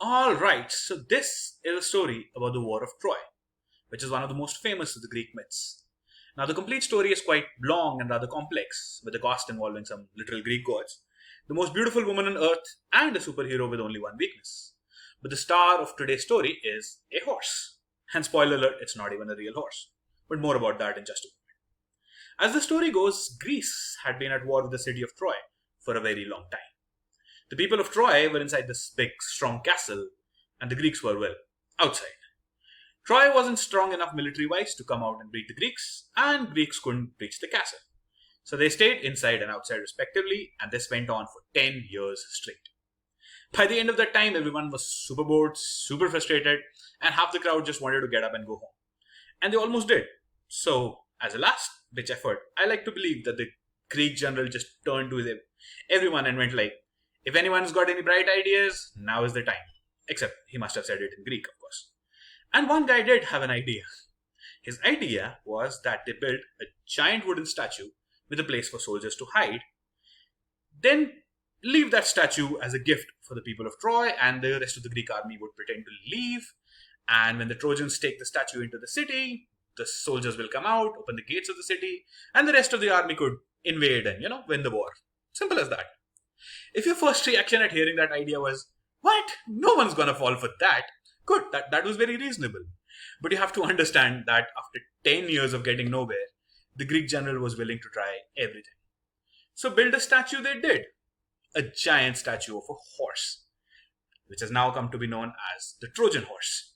Alright, so this is a story about the War of Troy, which is one of the most famous of the Greek myths. Now, the complete story is quite long and rather complex, with a cast involving some literal Greek gods, the most beautiful woman on earth, and a superhero with only one weakness. But the star of today's story is a horse. And spoiler alert, it's not even a real horse. But more about that in just a moment. As the story goes, Greece had been at war with the city of Troy for a very long time. The people of Troy were inside this big, strong castle, and the Greeks were, well, outside. Troy wasn't strong enough military-wise to come out and beat the Greeks, and Greeks couldn't breach the castle. So they stayed inside and outside respectively, and this went on for 10 years straight. By the end of that time, everyone was super bored, super frustrated, and half the crowd just wanted to get up and go home. And they almost did. So, as a last-ditch effort, I like to believe that the Greek general just turned to everyone and went like, if anyone's got any bright ideas, now is the time. Except he must have said it in Greek, of course. And one guy did have an idea. His idea was that they built a giant wooden statue with a place for soldiers to hide, then leave that statue as a gift for the people of Troy, and the rest of the Greek army would pretend to leave. And when the Trojans take the statue into the city, the soldiers will come out, open the gates of the city, and the rest of the army could invade and, win the war. Simple as that. If your first reaction at hearing that idea was, what? No one's gonna fall for that. Good, that was very reasonable. But you have to understand that after 10 years of getting nowhere, the Greek general was willing to try everything. So build a statue they did. A giant statue of a horse, which has now come to be known as the Trojan horse.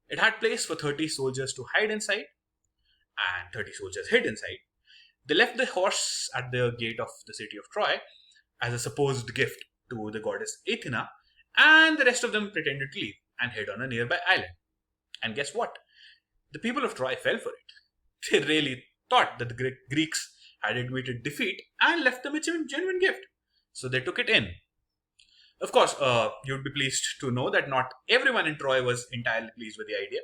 It had place for 30 soldiers to hide inside, and 30 soldiers hid inside. They left the horse at the gate of the city of Troy as a supposed gift to the goddess Athena, and the rest of them pretended to leave and hid on a nearby island. And guess what? The people of Troy fell for it. They really thought that the Greeks had admitted defeat and left them a genuine gift. So they took it in. Of course, you'd be pleased to know that not everyone in Troy was entirely pleased with the idea.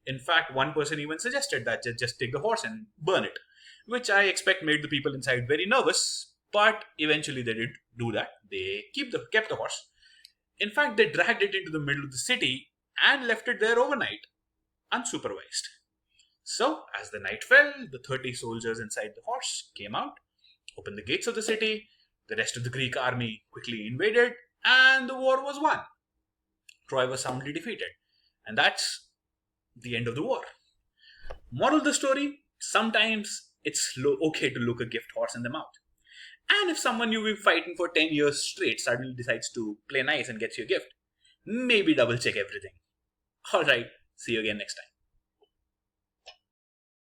In fact, one person even suggested that just take the horse and burn it, which I expect made the people inside very nervous, but eventually they did do that. They kept the horse. In fact, they dragged it into the middle of the city and left it there overnight, unsupervised. So, as the night fell, the 30 soldiers inside the horse came out, opened the gates of the city, the rest of the Greek army quickly invaded, and the war was won. Troy was soundly defeated. And that's the end of the war. Moral of the story, sometimes it's okay to look a gift horse in the mouth. And if someone you've been fighting for 10 years straight suddenly decides to play nice and gets you a gift, maybe double check everything. Alright, see you again next time.